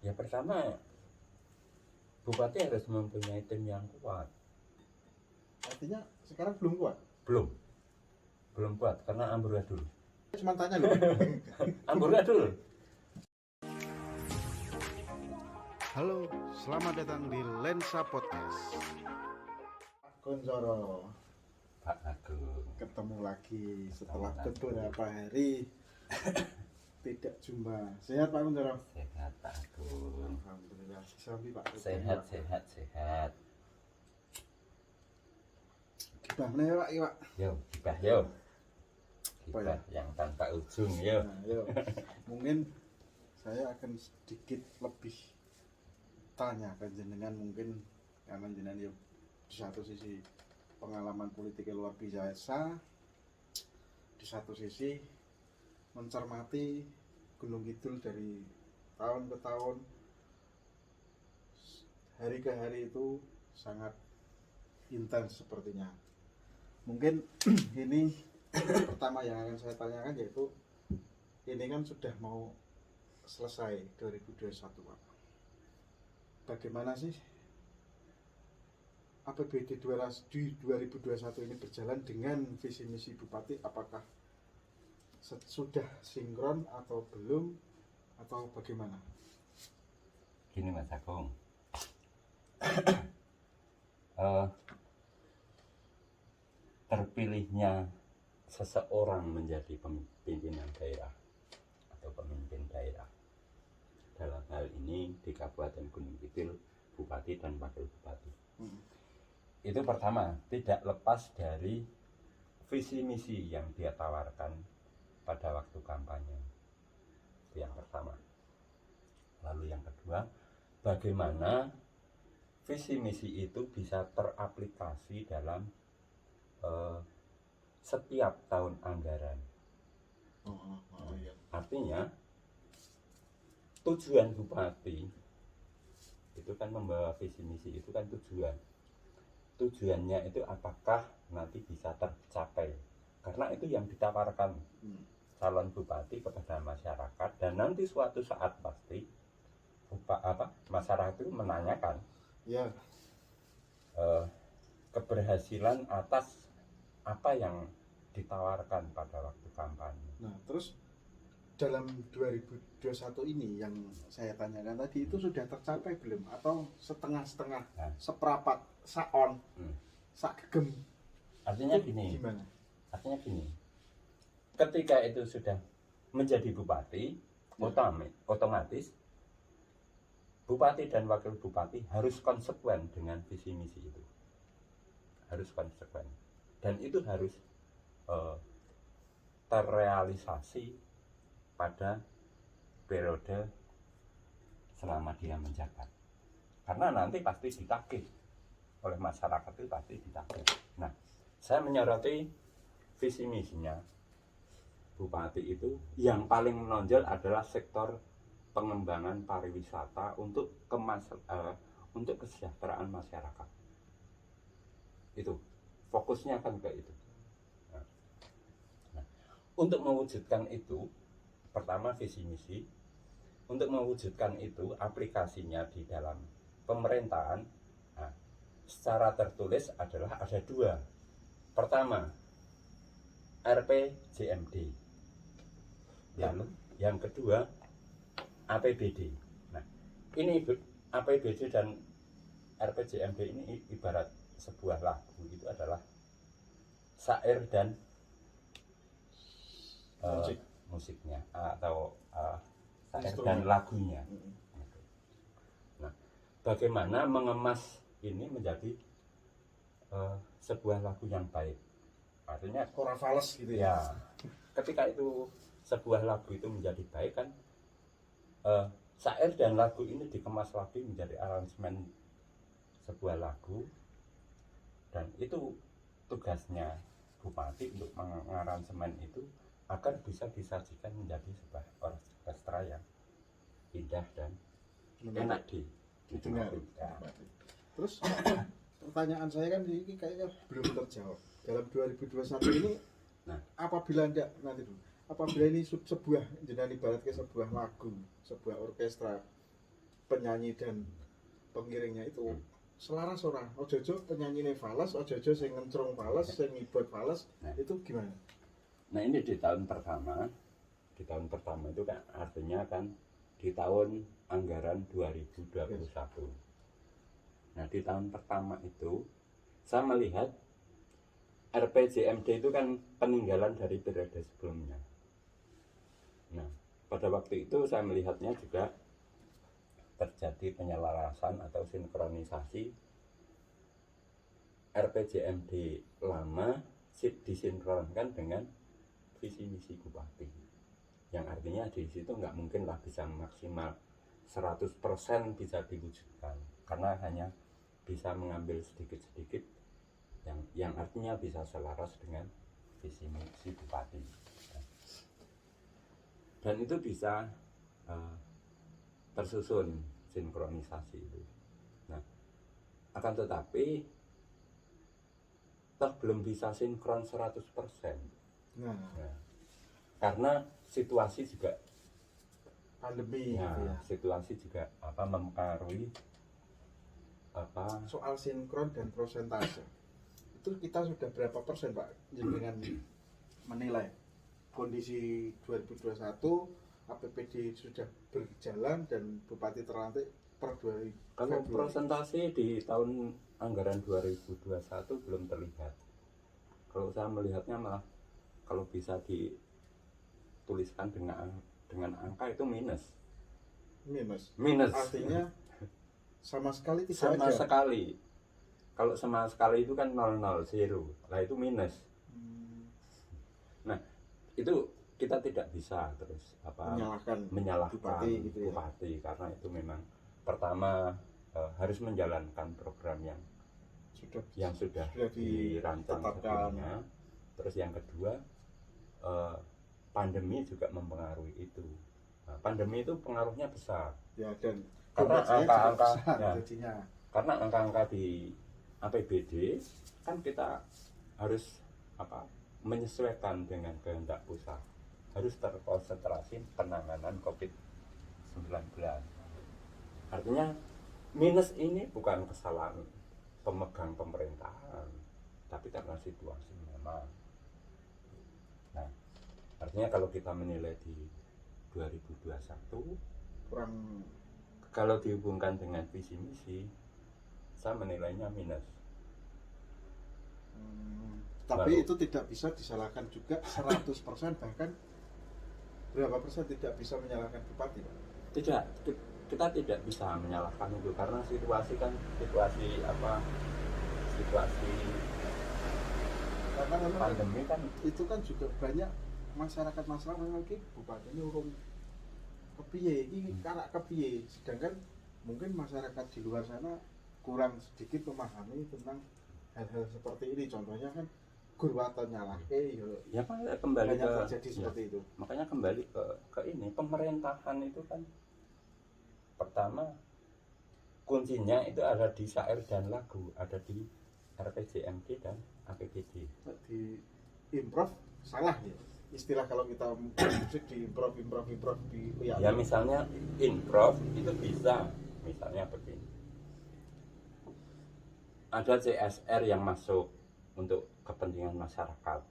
Ya pertama, bupati harus mempunyai tim yang kuat. Artinya sekarang belum kuat. Belum kuat karena amburadul. Cuma tanya loh. Amburadul. Halo, selamat datang di Lensa Podcast. Kunchoro, Pak Agung. ketemu lagi setelah beberapa hari tidak jumpa. Sehat Pak Kunchoro? Sehat Pak Agung. Alhamdulillah. Sampai Pak. Sehat. Gibah meneh Pak, iki Pak. Yo, gibah yo. Apa ya? Gibah yang tanpa ujung yo. Nah, yuk. Mungkin saya akan sedikit lebih tanya ke jenengan, mungkin karena jenengan ya di satu sisi pengalaman politiknya luar biasa, di satu sisi mencermati Gunung Kidul dari tahun ke tahun, hari ke hari itu sangat intens sepertinya. Mungkin ini pertama yang akan saya tanyakan yaitu ini kan sudah mau selesai 2021 Pak. Bagaimana sih APBD 2021 ini berjalan dengan visi misi Bupati? Apakah sudah sinkron atau belum atau bagaimana? Gini Mas Agung. Terpilihnya seseorang menjadi pimpinan daerah atau pemimpin daerah, dalam hal ini di Kabupaten Gunung Kidul, Bupati dan Wakil Bupati, itu pertama tidak lepas dari visi misi yang dia tawarkan pada waktu kampanye. Itu yang pertama. Lalu yang kedua, bagaimana visi misi itu bisa teraplikasi dalam setiap tahun anggaran. Iya. Artinya tujuan bupati itu kan membawa visi misi, itu kan tujuannya itu apakah nanti bisa tercapai, karena itu yang ditawarkan calon bupati kepada masyarakat, dan nanti suatu saat pasti masyarakat itu menanyakan Ya. keberhasilan atas apa yang ditawarkan pada waktu kampanye. Nah, terus dalam 2021 ini yang saya tanyakan tadi itu sudah tercapai belum? Atau setengah-setengah, seperapat, saon, sakgem? Artinya Itu gini. gimana? Artinya gini. Ketika itu sudah menjadi bupati, otomatis bupati dan wakil bupati harus konsekuen dengan visi misi itu. Harus konsekuen. Dan itu harus terrealisasi pada periode selama dia menjabat. Karena nanti pasti ditagih oleh masyarakat, itu pasti ditagih. Nah, saya menyoroti visi misinya bupati itu yang paling menonjol adalah sektor pengembangan pariwisata untuk kesejahteraan masyarakat. Itu fokusnya kan ke itu. Nah, untuk mewujudkan itu, pertama visi misi. Untuk mewujudkan itu, aplikasinya di dalam pemerintahan, secara tertulis adalah ada dua. Pertama, RPJMD. Yang kedua, APBD. Nah, ini APBD dan RPJMD ini ibarat sebuah lagu, itu adalah syair dan musiknya atau syair dan lagunya. Nah, bagaimana mengemas ini menjadi sebuah lagu yang baik? Artinya Kora fales gitu ya. Ketika itu sebuah lagu itu menjadi baik kan, syair dan lagu ini dikemas lagi menjadi aransemen sebuah lagu, dan itu tugasnya bupati untuk mengaransemen itu agar bisa disajikan menjadi sebuah orkestra yang indah dan enak didengar. Terus pertanyaan saya kan ini kayaknya belum terjawab. Dalam 2021 ini, apabila ini sebuah jenengan ibaratnya sebuah lagu, sebuah orkestra, penyanyi dan pengiringnya itu selaras ora? Ojo-ojo penyanyine fales, ojo-ojo sing ngencrung fales, sing ngibot fales, Nah. itu gimana? Nah ini di tahun pertama itu kan artinya kan di tahun anggaran 2021. Nah di tahun pertama itu saya melihat RPJMD itu kan peninggalan dari periode sebelumnya. Nah pada waktu itu saya melihatnya juga terjadi penyelarasan atau sinkronisasi RPJMD lama disinkronkan dengan visi misi bupati, yang artinya di situ nggak mungkin lah bisa maksimal 100% bisa diwujudkan, karena hanya bisa mengambil sedikit-sedikit yang artinya bisa selaras dengan visi misi bupati, dan itu bisa tersusun sinkronisasi itu. Nah, akan tetapi toh belum bisa sinkron 100%. Nah, Karena situasi juga pandemi ya, gitu ya. situasi juga mempengaruhi Soal sinkron dan prosentase. Itu kita sudah berapa persen, Pak? Jenengan menilai kondisi 2021 APBD sudah berjalan dan Bupati terlantik per 2 kalau Februari. persentase di tahun anggaran 2021 belum terlihat. Kalau saya melihatnya malah kalau bisa dituliskan dengan angka itu minus. Artinya sama sekali tidak sama ada. sekali. Kalau sama sekali itu kan 00, zero. Nah itu minus. Nah itu kita tidak bisa terus menyalahkan bupati, gitu ya. bupati, karena itu memang pertama harus menjalankan program yang sudah dirancang sebelumnya. Terus yang kedua pandemi juga mempengaruhi itu. Nah, pandemi itu pengaruhnya besar. Ya, dan Karena angka-angka ya, karena angka-angka di APBD kan kita harus menyesuaikan dengan kehendak pusat, harus terkonsentrasi penanganan COVID-19. Artinya minus ini bukan kesalahan pemegang pemerintahan, tapi karena situasi memang. Nah, artinya kalau kita menilai di 2021 kurang, kalau dihubungkan dengan visi misi, saya menilainya minus. Tapi Baru. itu tidak bisa disalahkan juga 100%, bahkan berapa persen tidak bisa menyalahkan bupati, Pak? Tidak, kita tidak bisa menyalahkan itu karena situasi karena memang pandemi kan. itu kan juga banyak masyarakat lagi bupati ini urung kepiye ini karena kepiye, sedangkan mungkin masyarakat di luar sana kurang sedikit memahami tentang hal-hal seperti ini. Contohnya kan gurwata nyalahke Ya makanya kembali banyak ke terjadi seperti itu. Makanya kembali ke ini, pemerintahan itu kan pertama kuncinya itu ada di syair dan lagu, ada di RPJMD dan APBD. Di improv salah ya istilah, kalau kita musik di improv di Ya misalnya improv itu bisa, misalnya begini, ada CSR yang masuk untuk kepentingan masyarakat,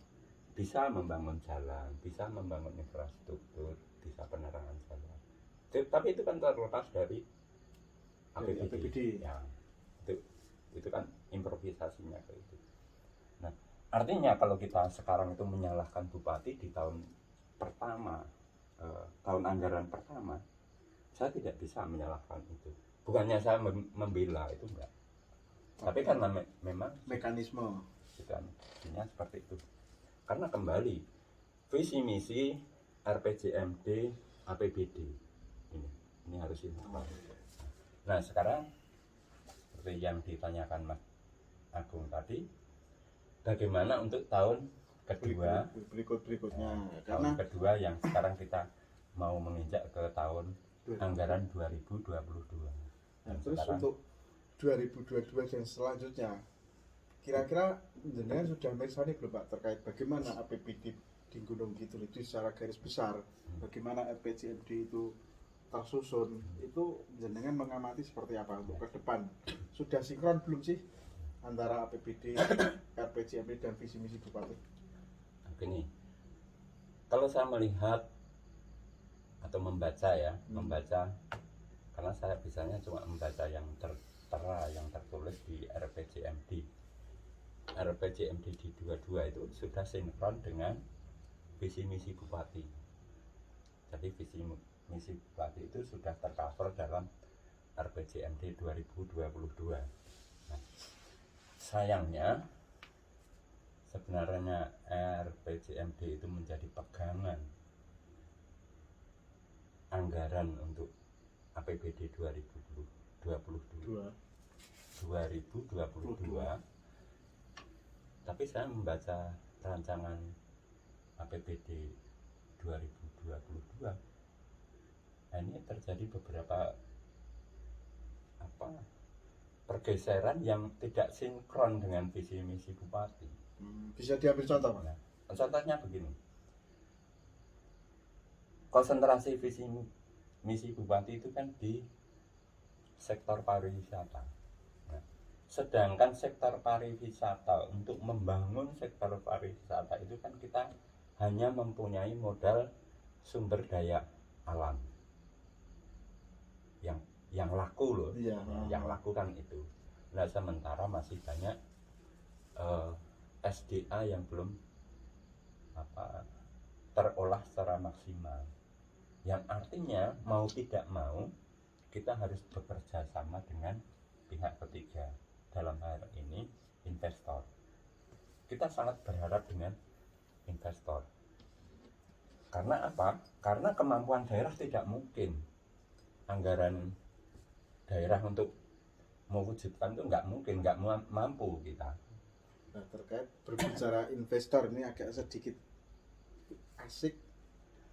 bisa membangun jalan, bisa membangun infrastruktur, bisa penerangan jalan. Tapi itu kan terlepas dari APBD. Ya, itu kan improvisasinya kayak itu. Nah, artinya kalau kita sekarang itu menyalahkan bupati di tahun pertama, tahun anggaran pertama, saya tidak bisa menyalahkan itu. Bukannya saya membela itu, enggak. Tapi kan memang mekanisme situasinya seperti itu. Karena kembali visi misi RPJMD APBD ini harus dilakukan. Nah sekarang seperti yang ditanyakan Mas Agung tadi, bagaimana untuk tahun kedua berikutnya, tahun kedua yang sekarang kita mau menginjak ke tahun anggaran 2022. Nah, terus sekarang, untuk 2022 dan selanjutnya, kira-kira jenengan sudah mirsani belum Pak terkait bagaimana APBD di Gunung Kidul itu secara garis besar, bagaimana RPJMD itu tersusun itu jenengan mengamati seperti apa untuk ke depan? Sudah sinkron belum sih antara APBD, RPJMD dan visi misi Bupati? Begini, kalau saya melihat atau membaca ya, membaca, karena saya biasanya cuma membaca yang tertera, yang tertulis di RPJMD. RPJMD di 22 itu sudah sinkron dengan visi misi Bupati. Jadi visi misi Bupati itu sudah tercover dalam RPJMD 2022. Nah, sayangnya sebenarnya RPJMD itu menjadi pegangan anggaran untuk APBD 2022, tapi saya membaca rancangan APBD 2022. Nah, ini terjadi beberapa pergeseran yang tidak sinkron dengan visi misi Bupati. Bisa diambil contoh, Pak? Nah, contohnya begini, konsentrasi visi misi Bupati itu kan di sektor pariwisata. Nah, sedangkan sektor pariwisata, untuk membangun sektor pariwisata itu kan kita hanya mempunyai modal sumber daya alam yang laku loh. Iya. Yang laku kan itu. Nah, sementara masih banyak SDA yang belum terolah secara maksimal, yang artinya mau tidak mau kita harus bekerja sama dengan pihak ketiga, dalam hal ini investor. Kita sangat berharap dengan investor. Karena apa? Karena kemampuan daerah tidak mungkin. Anggaran daerah untuk mewujudkan itu nggak mungkin, nggak mampu kita. Nah, terkait berbicara investor ini agak sedikit asik,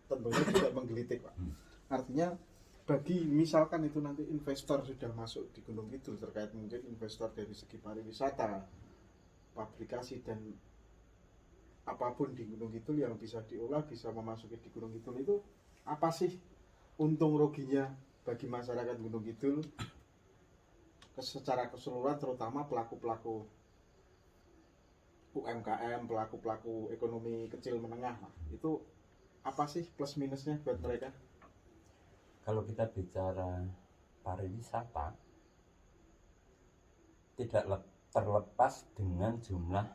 tentunya juga menggelitik, Pak. Artinya bagi misalkan itu nanti investor sudah masuk di Gunung Kidul, terkait mungkin investor dari segi pariwisata, pabrikasi dan apapun di Gunung Kidul yang bisa diolah, bisa memasuki di Gunung Kidul, itu apa sih untung ruginya bagi masyarakat Gunung Kidul secara keseluruhan, terutama pelaku-pelaku UMKM, pelaku-pelaku ekonomi kecil menengah, itu apa sih plus minusnya buat mereka? Kalau kita bicara pariwisata, tidak terlepas dengan jumlah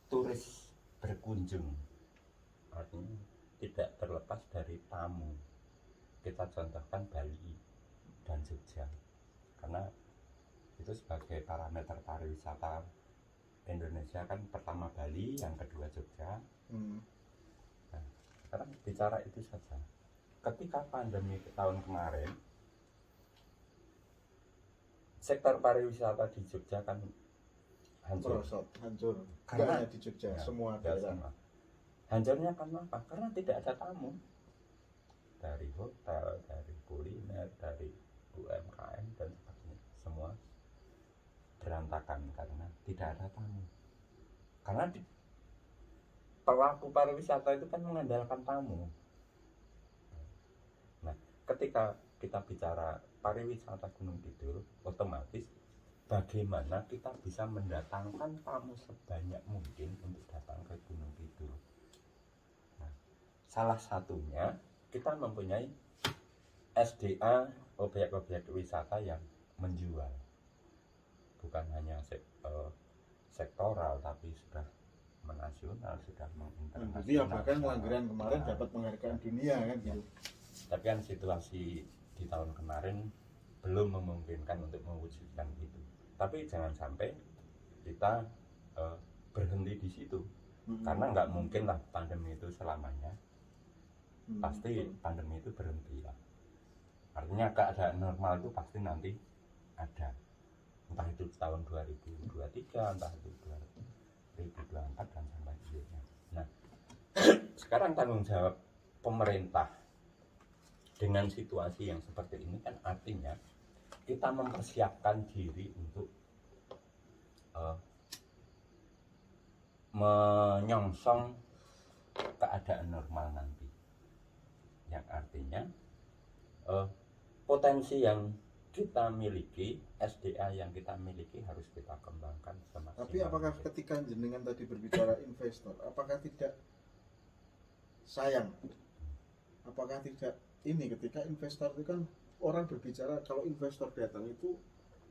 turis berkunjung. Artinya tidak terlepas dari tamu. Kita contohkan Bali dan Jogja, karena itu sebagai parameter pariwisata Indonesia kan, pertama Bali, yang kedua Jogja. Nah, sekarang bicara itu saja. Ketika pandemi tahun kemarin, sektor pariwisata di Jogja kan hancur. Hancur. Karena hanya di Jogja, ya, semua ya, daerah. semua. Hancurnya karena apa? Karena tidak ada tamu. Dari hotel, dari kuliner, dari UMKM dan sebagainya, semua berantakan karena tidak ada tamu. Karena pelaku pariwisata itu kan mengandalkan tamu. Nah, ketika kita bicara pariwisata Gunung Kidul, otomatis bagaimana kita bisa mendatangkan tamu sebanyak mungkin untuk datang ke Gunung Kidul. Nah, salah satunya kita mempunyai SDA, objek-objek wisata yang menjual, bukan hanya sektoral, tapi sudah menasional, sudah menginternasional. Jadi ya bahkan anggaran kemarin dapat penghargaan dunia kan gitu. Tapi kan situasi di tahun kemarin belum memungkinkan untuk mewujudkan itu. Tapi jangan sampai kita berhenti di situ, karena nggak mungkin lah pandemi itu selamanya. Pasti pandemi itu berhenti lah. Artinya keadaan normal itu pasti nanti ada, entah itu tahun 2023, entah itu 2024 dan sampai akhirnya. Nah, sekarang tanggung jawab pemerintah dengan situasi yang seperti ini kan, artinya kita mempersiapkan diri untuk menyongsong keadaan normal nanti. yang artinya potensi yang kita miliki, SDA yang kita miliki harus kita kembangkan semaksimal. Tapi apakah ketika jenengan tadi berbicara investor, apakah tidak sayang? Apakah tidak ini ketika investor itu kan orang berbicara kalau investor datang itu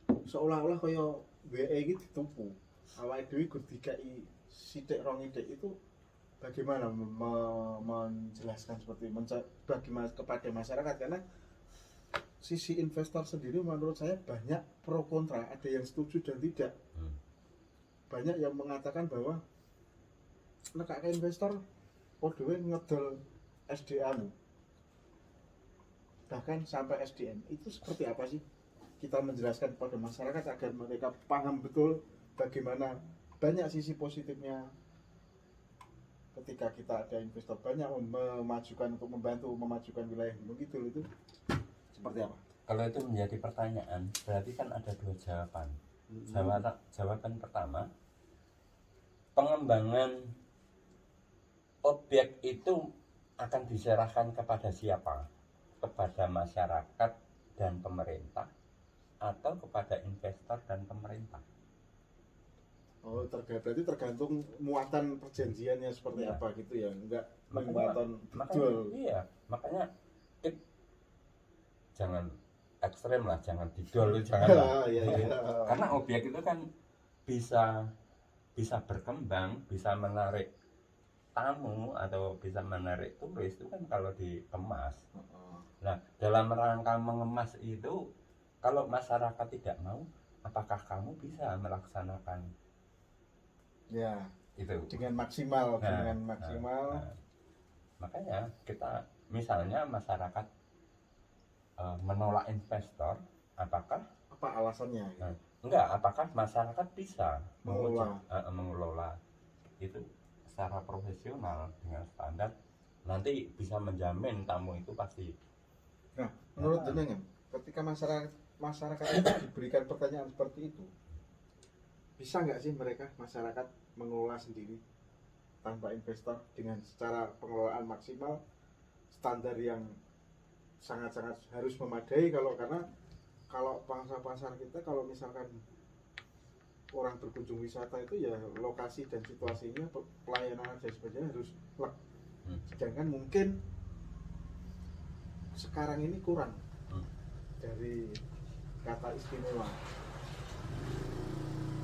seolah-olah kaya WE iki dituku. Awake dhewe gur dikai sithik rong ithik itu bagaimana menjelaskan seperti bagi kepada masyarakat, karena sisi investor sendiri menurut saya banyak pro kontra, ada yang setuju dan tidak. Banyak yang mengatakan bahwa nekake investor podoe ngedol SDA-mu, bahkan sampai SDM. Itu seperti apa sih? Kita menjelaskan kepada masyarakat agar mereka paham betul bagaimana banyak sisi positifnya ketika kita ada investor, banyak memajukan untuk membantu memajukan wilayah Gunung Kidul itu seperti apa? Kalau itu menjadi pertanyaan, berarti kan ada dua jawaban. Jawaban pertama, pengembangan objek itu akan diserahkan kepada siapa? Kepada masyarakat dan pemerintah, atau kepada investor dan pemerintah? Oh, berarti tergantung muatan perjanjiannya seperti apa gitu ya, enggak muatan betul. Iya, makanya jangan ekstrem lah, jangan didol, jangan lah. Karena objek itu kan bisa berkembang, bisa menarik tamu atau bisa menarik turis itu kan kalau dikemas. Nah, dalam rangka mengemas itu, kalau masyarakat tidak mau, apakah kamu bisa melaksanakan itu dengan maksimal? Makanya kita misalnya masyarakat menolak investor, apakah apa alasannya? Enggak, apakah masyarakat bisa mengelola itu secara profesional dengan standar, nanti bisa menjamin tamu itu pasti. Nah, menurut jenengan, ketika masyarakat itu diberikan pertanyaan seperti itu, bisa nggak sih mereka masyarakat mengelola sendiri tanpa investor dengan secara pengelolaan maksimal, standar yang sangat-sangat harus memadai? Karena kalau pasar kita, kalau misalkan orang berkunjung wisata itu ya lokasi dan situasinya, pelayanan dan sebagainya harus plek. Sedangkan mungkin sekarang ini kurang dari kata istimewa.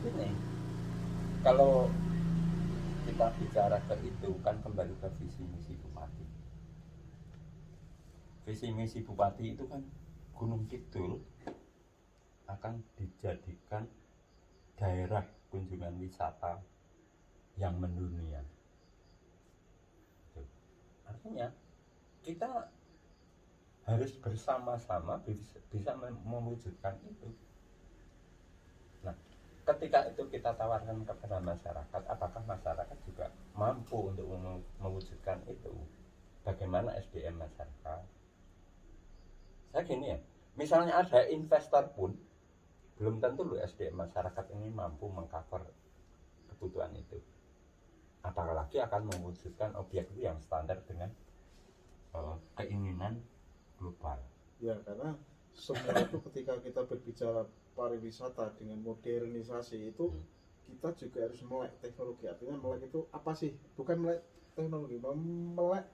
Ini kalau kita bicara ke itu kan kembali ke visi misi bupati. Visi misi bupati itu kan Gunung Kidul akan dijadikan daerah kunjungan wisata yang mendunia. Artinya kita harus bersama-sama bisa mewujudkan itu. Nah, ketika itu kita tawarkan kepada masyarakat, apakah masyarakat juga mampu untuk mewujudkan itu? Bagaimana SDM masyarakat? Saya gini ya, misalnya ada investor pun belum tentu loh SDM masyarakat ini mampu mengcover kebutuhan itu. Apalagi akan mewujudkan objek itu yang standar dengan keinginan global. Ya, karena semua itu ketika kita berbicara pariwisata dengan modernisasi itu, kita juga harus melek teknologi. Artinya melek itu apa sih? Bukan melek teknologi, melek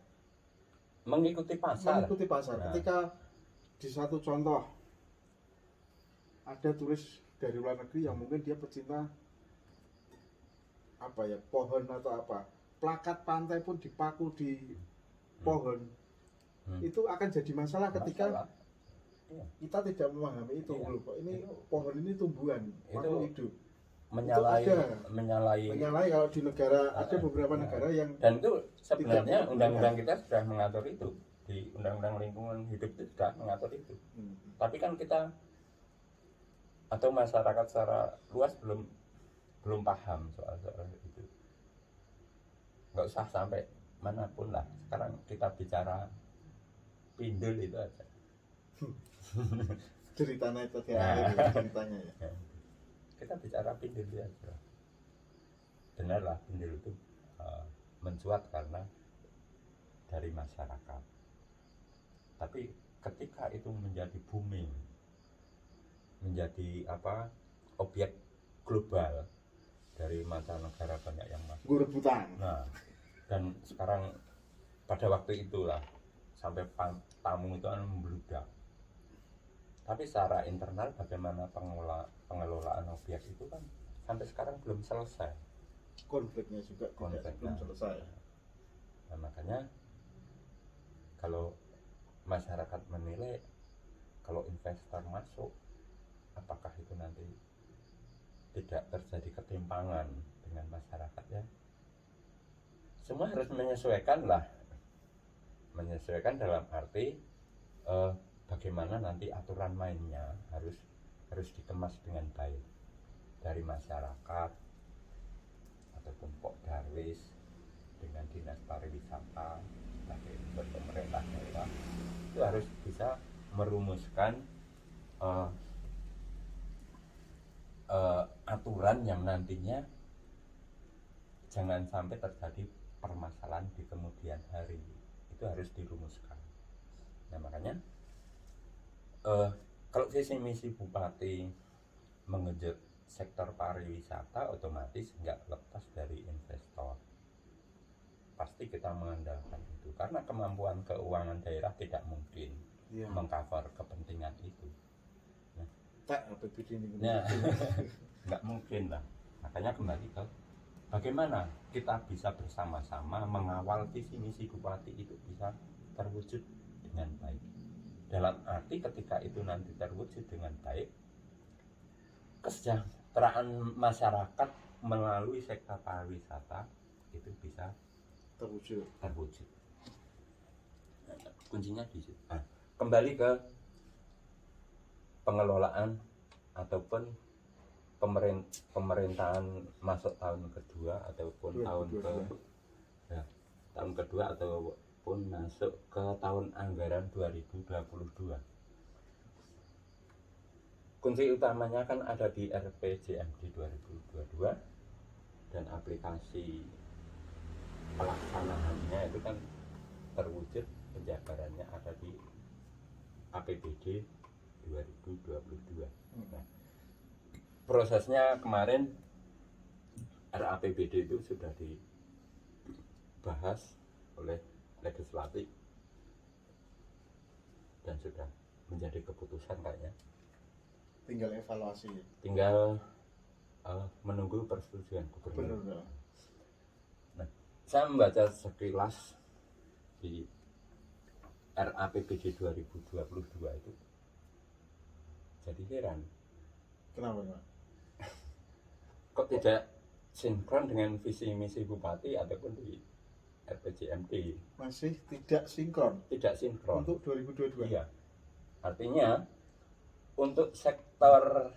mengikuti pasar. Nah. Ketika di satu contoh ada turis dari luar negeri yang mungkin dia pecinta apa ya, pohon atau apa, plakat pantai pun dipaku di pohon. Itu akan jadi masalah ketika kita tidak memahami itu. Kok ini pohon ini tumbuhan makhluk hidup, menyalahi kalau di negara ada beberapa negara yang, dan itu sebenarnya undang-undang kita sudah mengatur itu, di undang-undang lingkungan hidup itu sudah mengatur itu. Tapi kan kita atau masyarakat secara luas belum paham soal itu. Nggak usah sampai manapun lah, sekarang kita bicara Pindul itu aja. Ceritanya itu ceritanya ya. Kita bicara Pindul itu aja. Benarlah Pindul itu mencuat karena dari masyarakat. Tapi ketika itu menjadi booming, menjadi objek global, dari mancanegara banyak yang masuk. Gue rebutan. Nah, dan sekarang pada waktu itulah sampai tamu itu kan membludak. Tapi secara internal bagaimana pengelolaan objek itu kan sampai sekarang belum selesai. Konfliknya juga belum selesai. Nah, makanya kalau masyarakat menilai kalau investor masuk, apakah itu nanti tidak terjadi ketimpangan dengan masyarakat ya? Semua harus menyesuaikan lah, menyesuaikan dalam arti bagaimana nanti aturan mainnya harus dikemas dengan baik dari masyarakat ataupun Pok Darwis dengan dinas pariwisata sebagai pemerintah daerah itu harus bisa merumuskan aturan yang nantinya jangan sampai terjadi permasalahan di kemudian hari. Itu harus dirumuskan. Nah makanya kalau visi misi bupati mengejut sektor pariwisata, otomatis nggak lepas dari investor. Pasti kita mengandalkan itu karena kemampuan keuangan daerah tidak mungkin mengcover kepentingan itu. Nah, nggak mungkin lah. Makanya kembali ke bagaimana kita bisa bersama-sama mengawal visi misi bupati itu bisa terwujud dengan baik. Dalam arti ketika itu nanti terwujud dengan baik, kesejahteraan masyarakat melalui sektor pariwisata itu bisa terwujud. Kuncinya di situ. Nah, kembali ke pengelolaan ataupun pemerintahan masuk tahun kedua ataupun tahun kedua ataupun masuk ke tahun anggaran 2022. Kunci utamanya kan ada di RPJMD 2022 dan aplikasi pelaksanaannya itu kan terwujud penjabarannya ada di APBD 2022. Nah, prosesnya kemarin RAPBD itu sudah dibahas oleh legislatif dan sudah menjadi keputusan kayaknya. Tinggal evaluasi. Tinggal menunggu persetujuan gubernur. Benar. Nah, saya membaca sekilas di RAPBD 2022 itu jadi heran. Kenapa Pak? Kok tidak sinkron dengan visi misi bupati ataupun di RPJMD? Masih tidak sinkron. Tidak sinkron. Untuk 2022. Iya. Artinya untuk sektor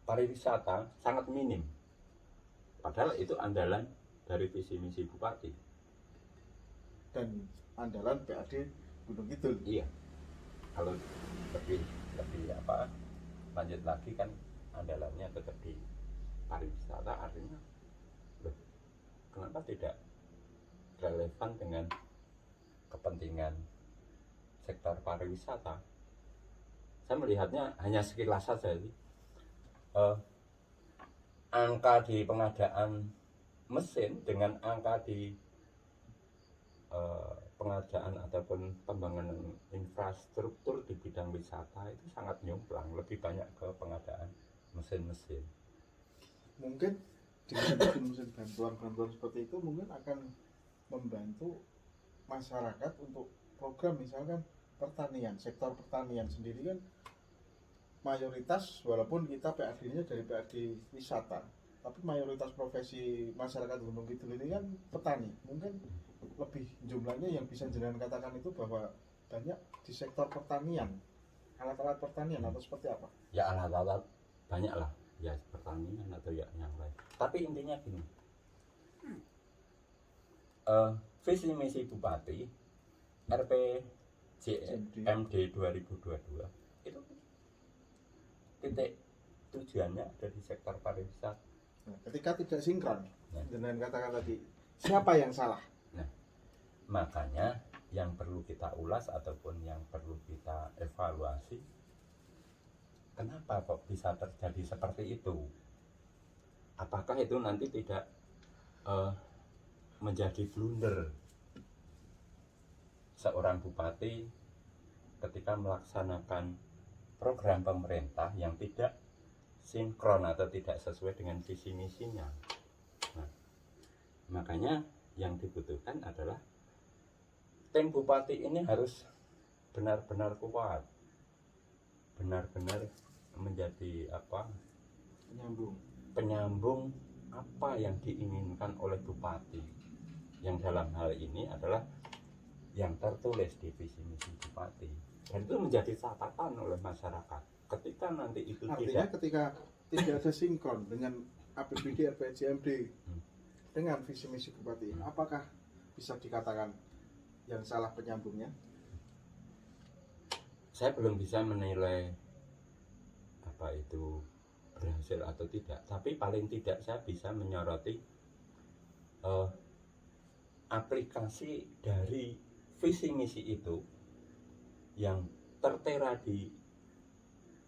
pariwisata sangat minim. Padahal itu andalan dari visi misi bupati. Dan andalan PAD Gunung Kidul. Iya. Kalau lebih lanjut lagi kan andalannya tetap di pariwisata, artinya loh, kenapa tidak relevan dengan kepentingan sektor pariwisata? Saya melihatnya hanya sekilas saja sih. Angka di pengadaan mesin dengan angka di pengadaan ataupun pembangunan infrastruktur di bidang wisata itu sangat nyumplang, lebih banyak ke pengadaan mesin-mesin. Mungkin dengan mesin bantuan seperti itu mungkin akan membantu masyarakat untuk program misalkan pertanian, sektor pertanian sendiri kan mayoritas walaupun kita PAD-nya dari PAD wisata, tapi mayoritas profesi masyarakat Gunung Kidul ini kan petani. Mungkin lebih jumlahnya yang bisa jenengan katakan itu bahwa banyak di sektor pertanian, alat-alat pertanian atau seperti apa? Ya alat-alat banyak lah, ya pertanian atau ya yang lain. Tapi intinya gini, visi misi bupati RPJMD 2022 itu titik tujuannya ada di sektor pariwisata. Nah, ketika tidak sinkron, jenengan katakan tadi siapa yang salah? Nah, makanya yang perlu kita ulas ataupun yang perlu kita evaluasi, kenapa kok bisa terjadi seperti itu? Apakah itu nanti tidak menjadi blunder seorang bupati ketika melaksanakan program pemerintah yang tidak sinkron atau tidak sesuai dengan visi misinya? Nah, makanya yang dibutuhkan adalah tim bupati ini harus benar-benar kuat, benar-benar menjadi penyambung apa yang diinginkan oleh bupati, yang dalam hal ini adalah yang tertulis di visi misi bupati, dan itu menjadi catatan oleh masyarakat. Ketika nanti itu artinya ketika tidak ada sinkron dengan APBD RPJMD dengan visi misi bupati, apakah bisa dikatakan yang salah penyambungnya? Saya belum bisa menilai apa itu berhasil atau tidak, tapi paling tidak saya bisa menyoroti aplikasi dari visi misi itu yang tertera di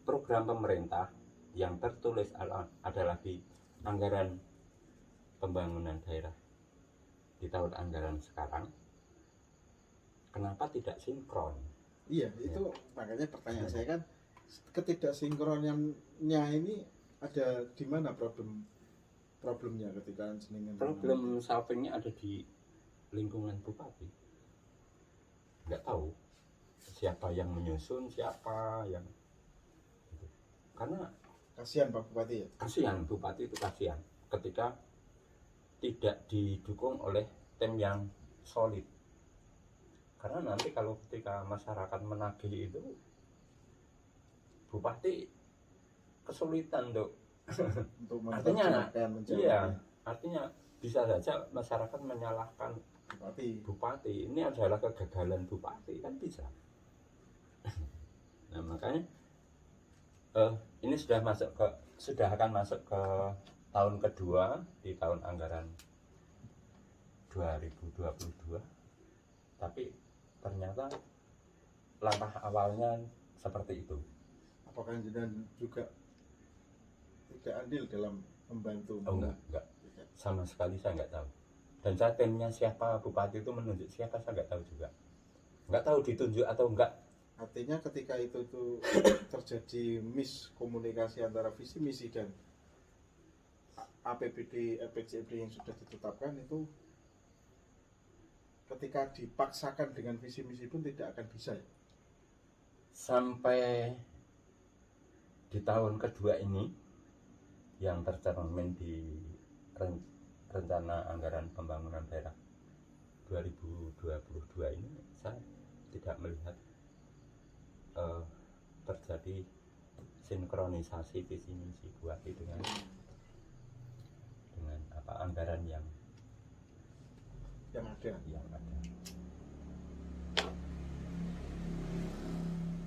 program pemerintah yang tertulis adalah di anggaran pembangunan daerah di tahun anggaran sekarang. Kenapa tidak sinkron? Iya, itu makanya pertanyaan saya kan, ketidaksinkronannya ini ada di mana problemnya ketika jenengan? Problem solvingnya ada di lingkungan bupati. Nggak tahu siapa yang menyusun, siapa yang gitu. Karena Kasihan Pak Bupati ya? kasihan, bupati itu kasihan ketika tidak didukung oleh tim yang solid. Karena nanti kalau ketika masyarakat menagih itu, bupati kesulitan untuk artinya, iya, artinya bisa saja masyarakat menyalahkan bupati. Ini adalah kegagalan bupati, kan bisa. Nah makanya ini sudah akan masuk ke tahun kedua di tahun anggaran 2022, tapi ternyata langkah awalnya seperti itu. Apakah jenengan juga tidak andil dalam membantu? Oh enggak, sama sekali saya enggak tahu. Dan saya timnya siapa, bupati itu menunjuk siapa saya enggak tahu juga. Enggak tahu ditunjuk atau enggak. Artinya ketika itu terjadi miskomunikasi antara visi misi dan APBD RPJMD yang sudah ditetapkan, itu ketika dipaksakan dengan visi misi pun tidak akan bisa ya? Sampai di tahun kedua ini yang tercermin di rencana anggaran pembangunan daerah 2022 ini, saya tidak melihat terjadi sinkronisasi visi misi bupati dengan anggaran yang ada.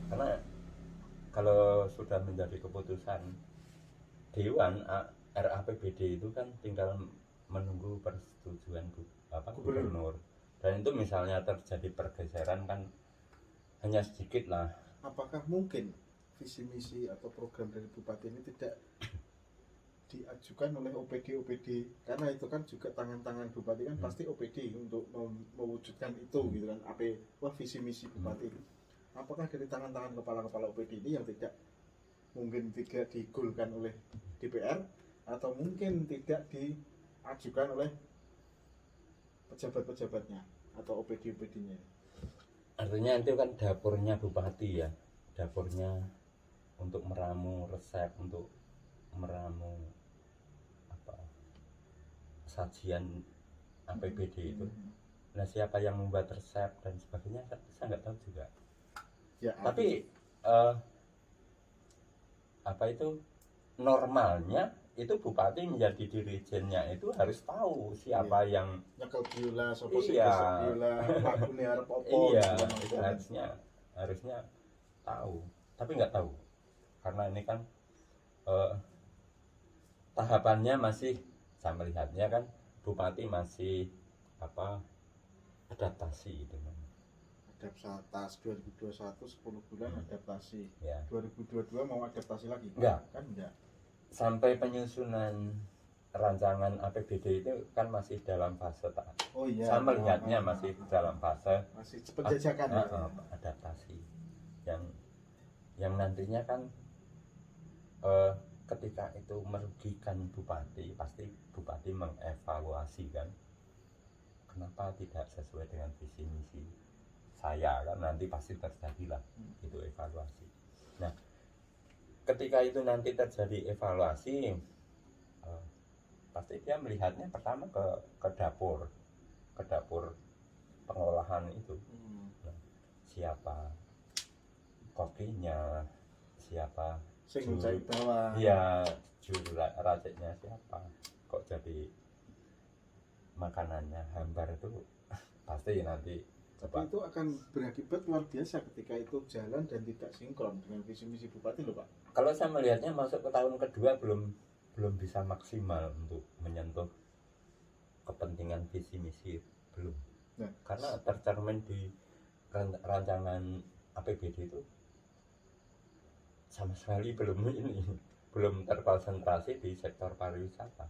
Karena kalau sudah menjadi keputusan Dewan RAPBD itu kan tinggal menunggu persetujuan gubernur. Dan itu misalnya terjadi pergeseran kan hanya sedikit lah. Apakah mungkin visi misi atau program dari bupati ini tidak diajukan oleh OPD, karena itu kan juga tangan-tangan bupati kan pasti OPD untuk mewujudkan itu gitu kan, visi misi bupati. Apakah dari tangan-tangan kepala-kepala OPD ini yang tidak digolkan oleh DPR, atau mungkin tidak diajukan oleh pejabat-pejabatnya atau OPD-nya? Artinya itu kan dapurnya bupati ya, dapurnya untuk meramu resep, untuk meramu sajian APBD itu. Nah siapa yang membuat resep dan sebagainya saya nggak tahu juga ya, tapi normalnya itu bupati menjadi dirijennya itu harus tahu siapa yang nyekel biola, sopo biola, lagune arep opo. Iya, itu harusnya tahu, tapi nggak tahu karena ini kan tahapannya masih, saya melihatnya kan bupati masih adaptasi dengan tas 2021 10 bulan adaptasi. Ya. 2022 mau adaptasi lagi? Enggak. Kan enggak. Sampai penyusunan rancangan APBD itu kan masih dalam fase Oh iya. saya melihatnya masih dalam fase masih penjajakan ya. adaptasi yang nantinya kan ketika itu merugikan bupati, pasti bupati mengevaluasi kan, kenapa tidak sesuai dengan visi misi saya, kan nanti pasti terjadilah itu evaluasi. Nah, ketika itu nanti terjadi evaluasi, pasti dia melihatnya pertama ke dapur pengolahan itu. Nah, siapa kokinya, siapa Sing jahit bawah. ya juru raciknya siapa, kok jadi makanannya hambar, itu pasti nanti Tapi itu akan berakibat luar biasa ketika itu jalan dan tidak sinkron dengan visi misi bupati loh Pak. kalau saya melihatnya masuk ke tahun kedua belum bisa maksimal untuk menyentuh kepentingan visi misi, belum. Nah, Karena tercermin di rancangan APBD itu sama sekali belum terkonsentrasi di sektor pariwisata.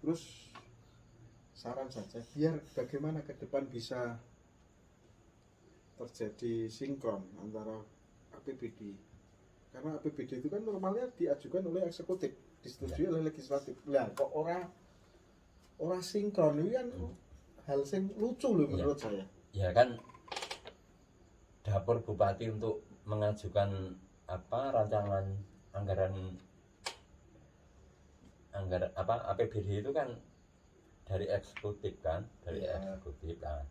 terus saran saja biar bagaimana ke depan bisa terjadi sinkron antara APBD, karena APBD itu kan normalnya diajukan oleh eksekutif, disetujui oleh legislatif. Lah kok orang sinkron ini kan hal sing lucu loh menurut saya. Ya kan, dapur bupati untuk mengajukan rancangan anggaran APBD itu kan dari eksekutif kan, eksekutif. Nah,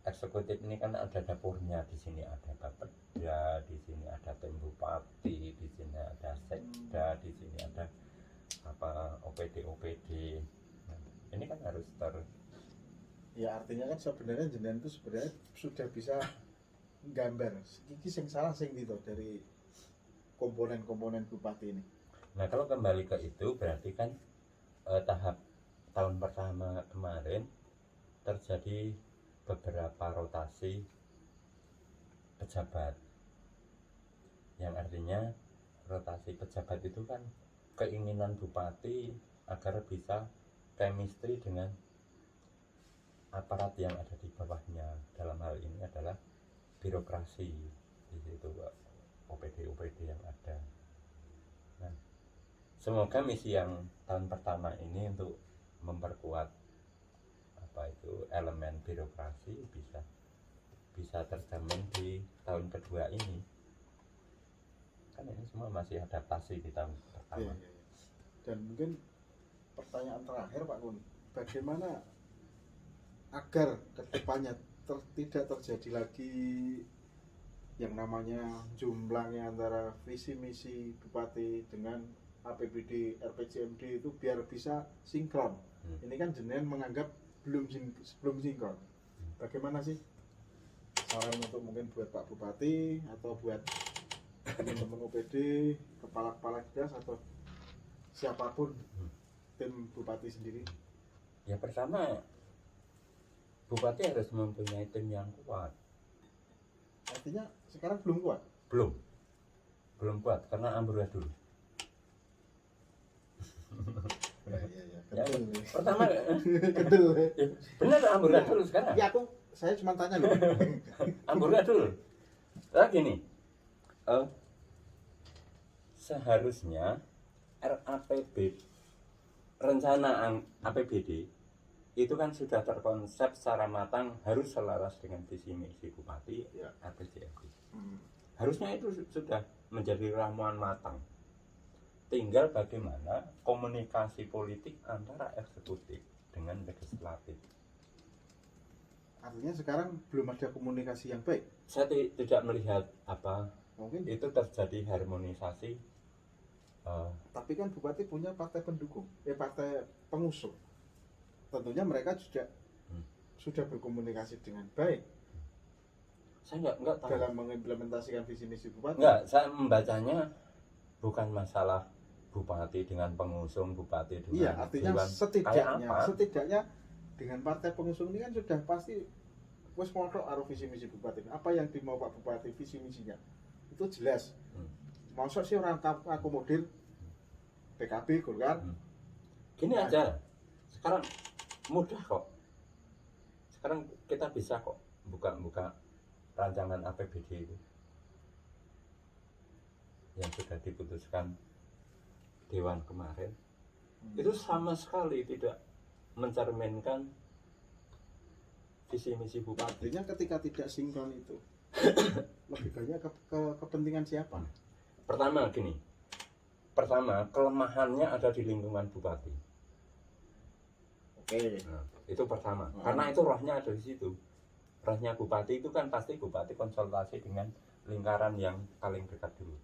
eksekutif ini kan ada dapurnya, di sini ada Bapeda, di sini ada tim bupati, di sini ada sekda, di sini ada OPD. Nah, ini kan harus Ya artinya kan sebenarnya jenengan itu sebenarnya sudah bisa gambar iki sing salah sing gitu dari komponen-komponen bupati ini. Nah, kalau kembali ke itu berarti kan tahap tahun pertama kemarin terjadi beberapa rotasi pejabat, yang artinya rotasi pejabat itu kan keinginan bupati agar bisa chemistry dengan aparat yang ada di bawahnya, dalam hal ini adalah birokrasi di situ, OPD yang ada. Nah, semoga misi yang tahun pertama ini untuk memperkuat elemen birokrasi bisa terjamin di tahun kedua ini. Kan ini semua masih adaptasi di tahun pertama. Iya. Dan mungkin pertanyaan terakhir Pak Kun, bagaimana agar kedepannya tidak terjadi lagi yang namanya jumlahnya antara visi misi bupati dengan APBD RPJMD itu biar bisa sinkron. Ini kan jenengan menganggap belum sinkron. Bagaimana sih saran untuk mungkin buat Pak Bupati atau buat teman-teman OPD, kepala-kepala dinas atau siapapun tim bupati sendiri? Ya, pertama bupati harus mempunyai tim yang kuat. Artinya sekarang belum kuat? Belum kuat karena amburadul. Ya, Pertama kedel. benar amburadul sekarang. Ya saya cuma tanya loh. Amburadul. Gini, seharusnya rencana APBD itu kan sudah terkonsep secara matang, harus selaras dengan visi misi bupati RPJMD. Harusnya itu sudah menjadi ramuan matang. Tinggal bagaimana komunikasi politik antara eksekutif dengan legislatif. Artinya sekarang belum ada komunikasi yang baik. Saya tidak melihat Mungkin itu terjadi harmonisasi. tapi kan bupati punya partai pendukung, partai pengusung. Tentunya mereka juga sudah berkomunikasi dengan baik. Saya nggak tahu dalam mengimplementasikan visi misi bupati. Enggak, saya membacanya bukan masalah bupati dengan pengusung, bupati dengan Iya, artinya dewan. setidaknya dengan partai pengusung ini kan sudah pasti wis potok karo visi misi bupati. Apa yang dimau Pak Bupati visi misinya itu jelas. Masa sih orang akomodir PKB Golkar. Gini aja, sekarang mudah kok. Sekarang kita bisa kok buka rancangan APBD itu yang sudah diputuskan Dewan kemarin. Itu sama sekali tidak mencerminkan visi misi bupati. Artinya ketika tidak sinkron itu lebih banyak ke kepentingan siapa? Pertama kelemahannya ada di lingkungan bupati. Oke. Nah, itu pertama. Karena itu rohnya ada di situ. Rohnya bupati itu kan pasti bupati konsultasi dengan lingkaran yang paling dekat dulu.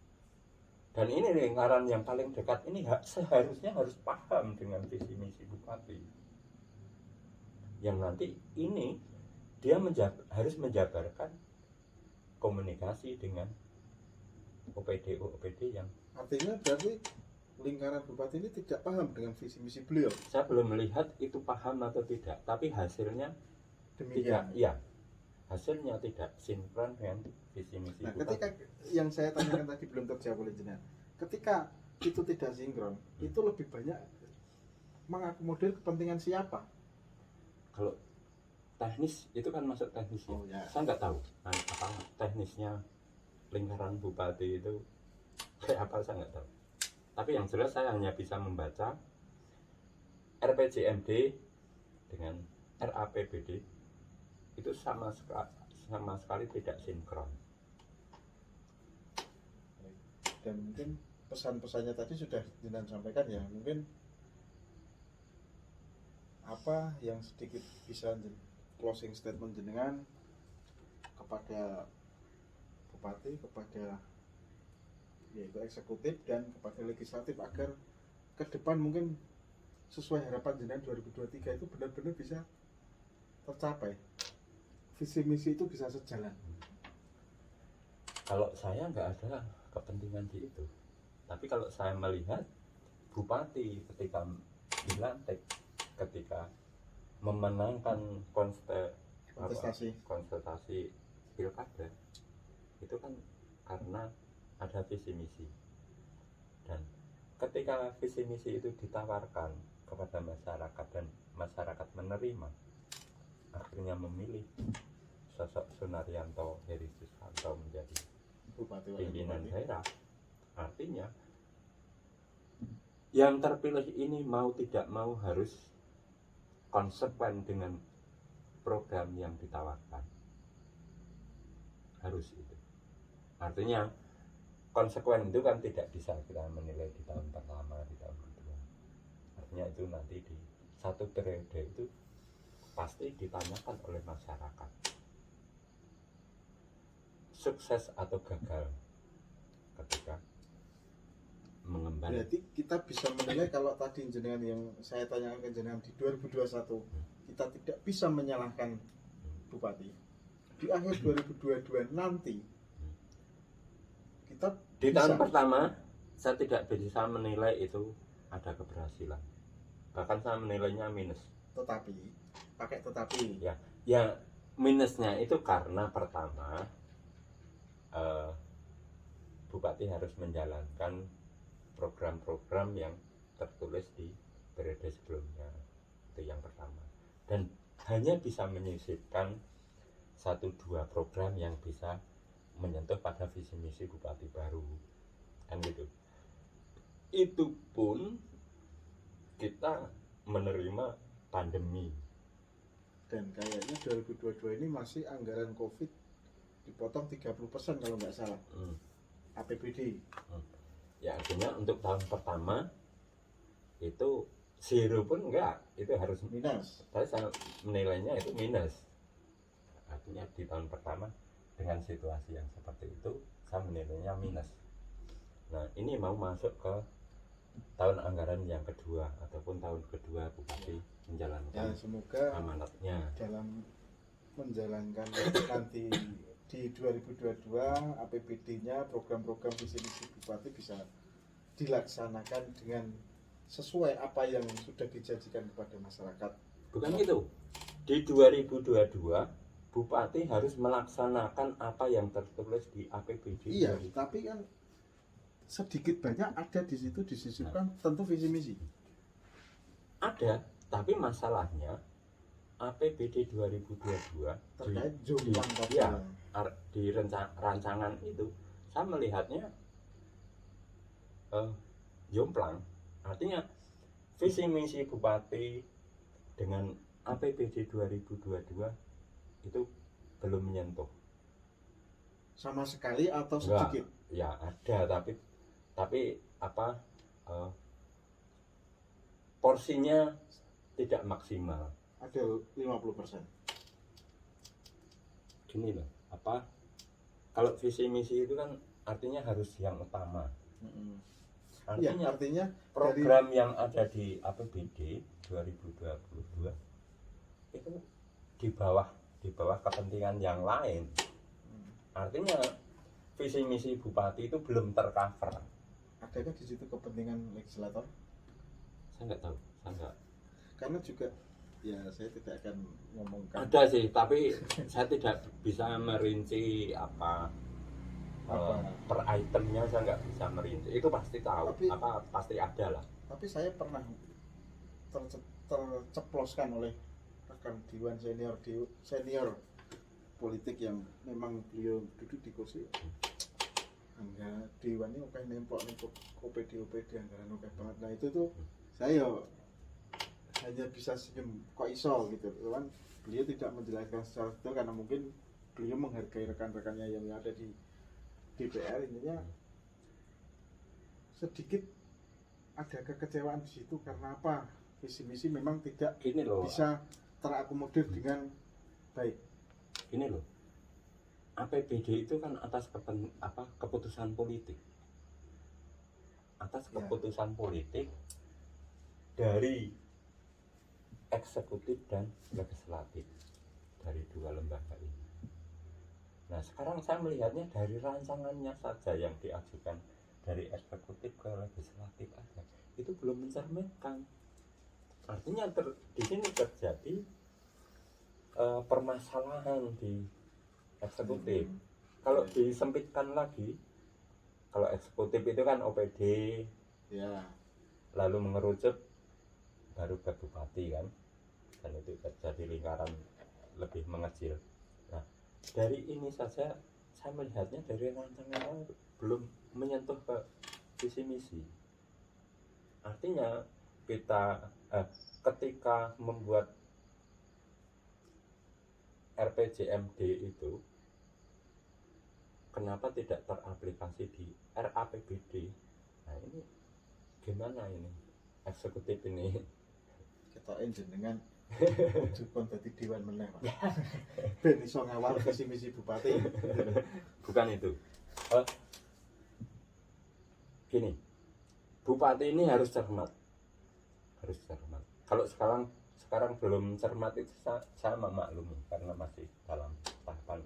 Dan ini lingkaran yang paling dekat ini seharusnya harus paham dengan visi misi bupati. Yang nanti ini dia harus menjabarkan komunikasi dengan OPD yang Artinya berarti lingkaran bupati ini tidak paham dengan visi misi beliau. saya belum melihat itu paham atau tidak, tapi hasilnya Demikian. tidak, iya, hasilnya tidak sinkron dengan visi misi Nah, bupati. ketika yang saya tanyakan tadi belum terjawab oleh jenengan, ketika itu tidak sinkron, itu lebih banyak mengakomodir kepentingan siapa? Kalau teknis itu kan masuk teknis ya. Oh, ya. Saya nggak tahu apa teknisnya lingkaran bupati itu kayak apa, saya nggak tahu. Tapi yang jelas saya hanya bisa membaca RPJMD dengan RAPBD itu sama sekali tidak sinkron. Dan mungkin pesan-pesannya tadi sudah jenengan sampaikan ya, mungkin apa yang sedikit bisa closing statement jenengan kepada bupati, kepada yaitu eksekutif dan kepada legislatif agar ke depan mungkin sesuai harapan jenengan 2023 itu benar-benar bisa tercapai, visi misi itu bisa sejalan. Kalau saya nggak ada kepentingan di itu, tapi kalau saya melihat bupati ketika dilantik, ketika memenangkan konsultasi pilkada, itu kan karena ada visi misi. Dan ketika visi misi itu ditawarkan kepada masyarakat dan masyarakat menerima, akhirnya memilih sosok Sunaryanto Heri Susanto menjadi Bupati pimpinan daerah. Artinya yang terpilih ini mau tidak mau harus konsekuen dengan program yang ditawarkan. Harus itu. Artinya konsekuen itu kan tidak bisa kita menilai di tahun pertama, di tahun kedua. Artinya itu nanti di satu periode itu pasti ditanyakan oleh masyarakat sukses atau gagal ketika mengemban. Berarti kita bisa menilai kalau tadi jenengan yang saya tanyakan ke jenengan di 2021 kita tidak bisa menyalahkan bupati. Di akhir 2022 nanti kita Di bisa. tahun pertama saya tidak bisa menilai itu ada keberhasilan. Bahkan saya menilainya minus. Tetapi pakai tetapi Ya minusnya itu karena pertama bupati harus menjalankan program-program yang tertulis di periode sebelumnya. Itu yang pertama. Dan hanya bisa menyisipkan 1-2 program yang bisa menyentuh pada visi misi bupati baru, kan gitu. Itu pun kita menerima pandemi, dan kayaknya 2022 ini masih anggaran Covid dipotong 30% kalau nggak salah. APBD. Ya artinya untuk tahun pertama itu zero pun enggak, itu harus Minus. saya menilainya itu minus. Artinya di tahun pertama dengan situasi yang seperti itu saya menilainya minus. Nah ini mau masuk ke tahun anggaran yang kedua ataupun tahun kedua bupati menjalankan semoga amanatnya dalam menjalankan nanti di 2022 APBD-nya program-program visi misi bupati bisa dilaksanakan dengan sesuai apa yang sudah dijanjikan kepada masyarakat. Bukan gitu. Di 2022 bupati harus melaksanakan apa yang tertulis di APBD. Iya, tapi kan sedikit banyak ada di situ disisipkan tentu visi misi. Ada, tapi masalahnya APBD 2022 Terkait jomplang tadi. ya, di rancangan itu saya melihatnya jomplang. Artinya visi misi bupati dengan APBD 2022 itu belum menyentuh Sama sekali atau Enggak, sedikit? ya ada, tapi apa, porsinya tidak maksimal. Ada 50%. Gini loh, apa, kalau visi misi itu kan artinya harus yang utama. Iya, Artinya artinya program yang ada di APBD 2022 itu di bawah kepentingan yang lain. Artinya visi misi bupati itu belum tercover. adakah di situ kepentingan legislator? Saya nggak tahu, saya nggak. Karena juga ya saya tidak akan ngomongkan. Ada sih, tapi saya tidak bisa merinci apa per itemnya, saya nggak bisa merinci. Itu pasti tahu, Tapi- pasti ada lah. Tapi saya pernah terceploskan oleh rekan Dewan senior politik yang memang beliau duduk di kursi anggaran Dewan ini oke nemplok OPD anggaran oke banget. Nah itu tuh saya hanya bisa senyum kok iso gitu, cuman beliau tidak menjelaskan secara detail karena mungkin beliau menghargai rekan-rekannya yang ada di DPR. Intinya sedikit ada kekecewaan di situ karena apa, visi misi memang tidak Gini loh, bisa terakomodir dengan baik. Gini loh, APBD itu kan atas keputusan politik, Ya. keputusan politik dari eksekutif dan legislatif, dari dua lembaga ini. Nah sekarang saya melihatnya dari rancangannya saja yang diajukan dari eksekutif ke legislatif aja itu belum mencerminkan. Artinya di sini terjadi permasalahan di eksekutif. Kalau disempitkan lagi, kalau eksekutif itu kan OPD, Ya, lalu mengerucut baru ke bupati kan, dan itu terjadi lingkaran lebih mengecil. Nah dari ini saja saya melihatnya dari rancangan belum menyentuh ke visi misi. Artinya kita ketika membuat RPJMD itu kenapa tidak teraplikasi di RAPBD? Nah ini gimana ini eksekutif ini? ketoken jenengan kudu kon dadi dewan meneh, Pak. Ben iso ngawal visi misi bupati. Bukan itu. Gini, bupati ini harus cermat, Kalau sekarang belum cermat itu saya memaklumi karena masih dalam tahapan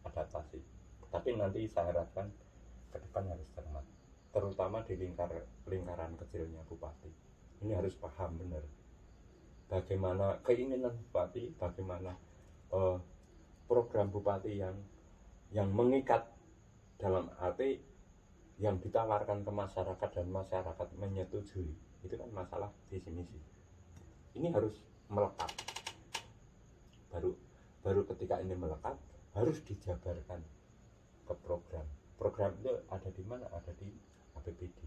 adaptasi. Tapi nanti saya harapkan ke depan harus cermat, terutama di lingkaran kecilnya bupati. Ini harus paham benar bagaimana keinginan bupati, bagaimana program bupati yang mengikat, dalam arti yang ditawarkan ke masyarakat dan masyarakat menyetujui. Itu kan masalah visi misi. Ini harus melekat. Baru ketika ini melekat harus dijabarkan ke program. Program itu ada di mana? Ada di APBD.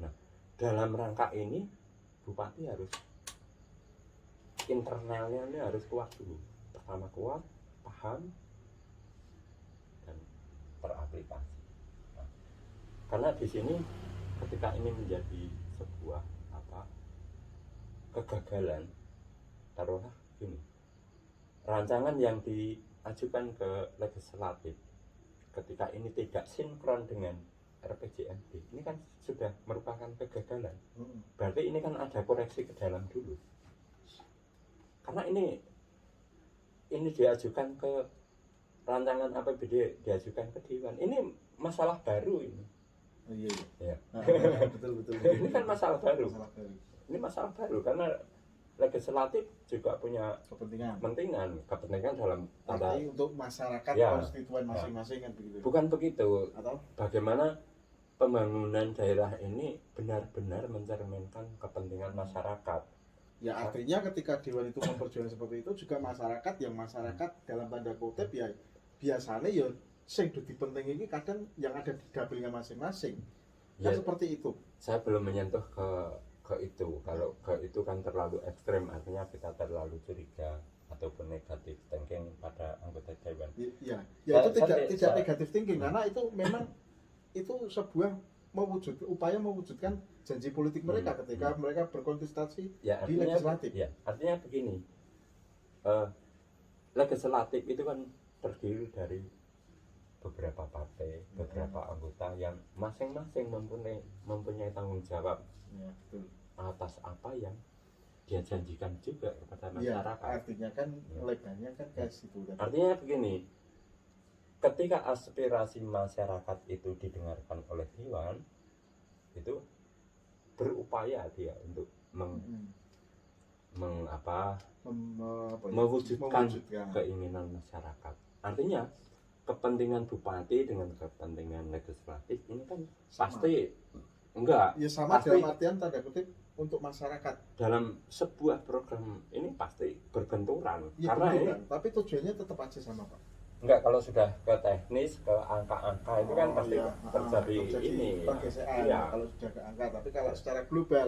Nah, dalam rangka ini bupati harus internalnya ini harus kuat dulu. Pertama kuat, paham, dan teraplikasi. Nah, karena di sini ketika ini menjadi sebuah kegagalan, taruhlah gini, rancangan yang diajukan ke legislatif ketika ini tidak sinkron dengan RPJMD, ini kan sudah merupakan kegagalan. Berarti ini kan ada koreksi ke dalam dulu. Karena ini diajukan ke rancangan APBD, diajukan ke Dewan. Ini masalah baru ini. Oh iya. Ya. Betul. Ini kan masalah baru. Masalah baru. Ini masalah baru karena legislatif juga punya kepentingan kepentingan dalam tanda arti untuk masyarakat Ya. konstituen masing-masing kan begitu bukan begitu, atau bagaimana pembangunan daerah ini benar-benar mencerminkan kepentingan masyarakat. ya artinya ketika dewan itu memperjuangkan seperti itu juga masyarakat dalam tanda kutip ya biasanya ya sing dipenting ini kadang yang ada di dapilnya masing-masing kan Ya, seperti itu. saya belum menyentuh ke itu. Kalau ke itu kan terlalu ekstrem, artinya kita terlalu curiga ataupun negatif thinking pada anggota dewan. Ya Saya- itu tidak saya- negatif thinking karena itu memang itu sebuah upaya mewujudkan janji politik mereka ketika mereka berkontestasi Ya, di legislatif. ya, artinya begini, legislatif itu kan terdiri dari beberapa partai, beberapa anggota yang masing-masing mempunyai tanggung jawab Ya, betul. atas apa yang dia janjikan juga kepada Ya, masyarakat. artinya kan lebarnya kan kayak situ. Artinya begini, ketika aspirasi masyarakat itu didengarkan oleh dewan, itu berupaya dia untuk mewujudkan keinginan masyarakat. Artinya kepentingan bupati dengan kepentingan legislatif ini kan pasti enggak ya sama pasti dalam artian tanda kutip untuk masyarakat dalam sebuah program ini pasti berbenturan ya, karena betul ini kan? Tapi tujuannya tetap aja sama Pak. enggak, kalau sudah ke teknis ke angka-angka itu kan pasti iya. terjadi ini pergeseran iya. kalau sudah ke angka, tapi kalau secara global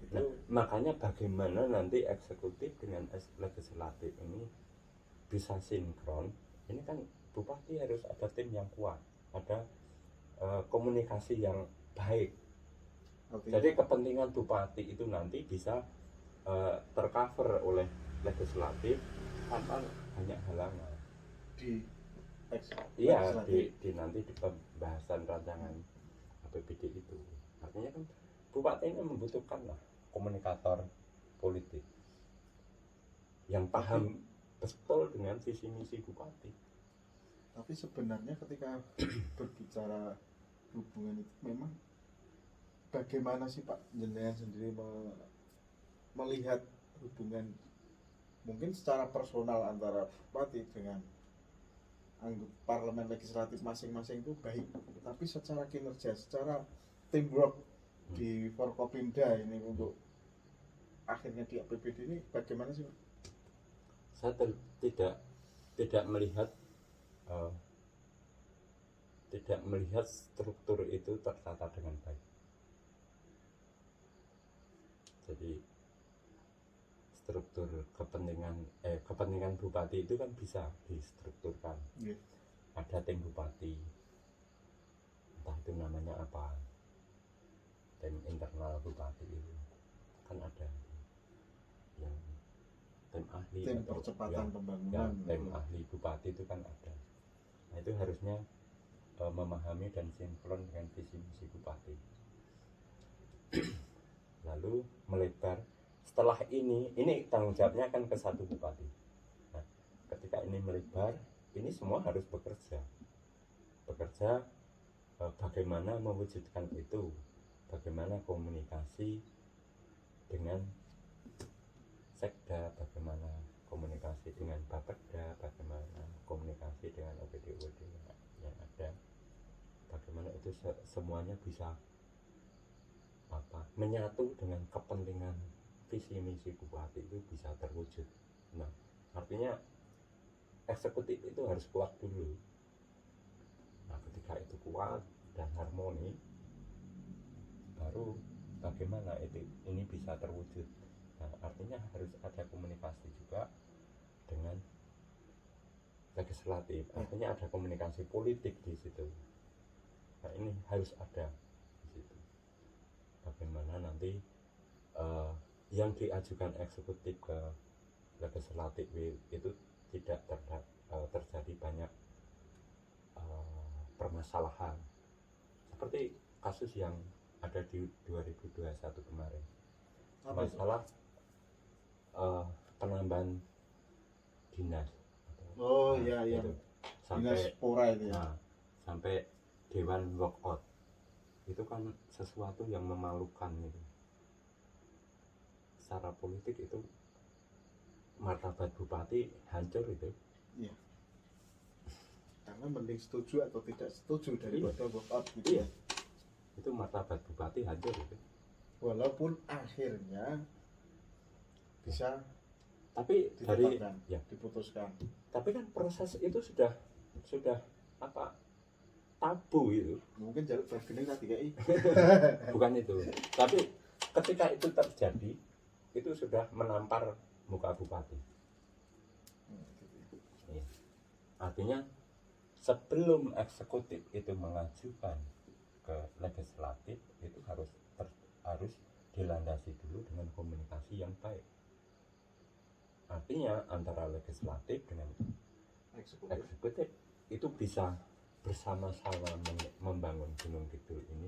itu Nah, makanya bagaimana nanti eksekutif dengan legislatif ini bisa sinkron, ini kan bupati harus ada tim yang kuat, ada komunikasi yang baik. artinya, Jadi kepentingan bupati itu nanti bisa tercover oleh legislatif tanpa banyak halangan. di Iya, legislatif. di nanti di pembahasan rancangan APBD itu. Artinya kan bupati ini membutuhkan lah komunikator politik yang paham betul dengan visi misi bupati. Tapi sebenarnya ketika berbicara hubungan itu memang bagaimana sih Pak jenengan sendiri melihat hubungan mungkin secara personal antara bupati dengan anggota parlemen legislatif masing-masing itu baik, tapi secara kinerja, secara teamwork di Forkopimda ini untuk akhirnya di APBD ini bagaimana sih Pak? Saya tidak melihat struktur itu tertata dengan baik. Jadi struktur kepentingan bupati itu kan bisa distrukturkan. Yeah. Ada tim bupati, entah itu namanya apa, tim internal bupati itu kan ada yang tim ahli Tim atau percepatan ya, pembangunan. tim ahli bupati itu kan ada. Nah, itu harusnya memahami dan sinkron dengan visi misi bupati. Lalu melebar. Setelah ini tanggung jawabnya kan ke satu bupati. Nah, ketika ini melebar, ini semua harus bekerja bagaimana mewujudkan itu, bagaimana komunikasi dengan sekda, bagaimana komunikasi dengan Bapeda, bagaimana komunikasi dengan OPD-OPD yang ada, bagaimana itu semuanya bisa menyatu dengan kepentingan visi misi bupati itu bisa terwujud. Nah, artinya eksekutif itu harus kuat dulu. Nah, ketika itu kuat dan harmoni, baru bagaimana ini bisa terwujud. Nah, artinya harus ada komunikasi juga dengan legislatif. Artinya ada komunikasi politik di situ. Nah, ini harus ada di situ. Bagaimana nanti yang diajukan eksekutif ke legislatif itu tidak terjadi banyak permasalahan seperti kasus yang ada di 2021 kemarin. Masalah penambahan dinas. Oh iya iya. Itu. Dinas Sampai Pora itu ya. sampai dewan walkout. Itu kan sesuatu yang memalukan gitu. secara politik itu martabat bupati hancur itu. Iya. Karena mending setuju atau tidak setuju daripada vote out gitu. Iya. Itu martabat bupati hancur itu. Walaupun akhirnya bisa Tapi dari ditetapkan, ya, diputuskan. tapi kan proses itu sudah apa tabu itu. Mungkin jalur bargaining tadi kayak Bukan itu. Tapi ketika itu terjadi itu sudah menampar muka bupati. Iya. Artinya sebelum eksekutif itu mengajukan ke legislatif itu harus dilandasi dulu dengan komunikasi yang baik. Artinya antara legislatif dengan eksekutif itu bisa bersama-sama membangun Gunung Kidul ini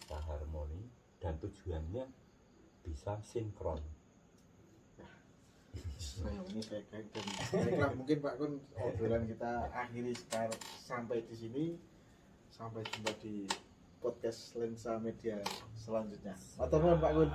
secara harmoni dan tujuannya bisa sinkron. Nah, ini saya kaitkan. Baiklah, mungkin Pak Kun, obrolan kita akhiri sekarang sampai di sini. Sampai jumpa di podcast Lensa Media selanjutnya. Matur nuwun Pak Kun.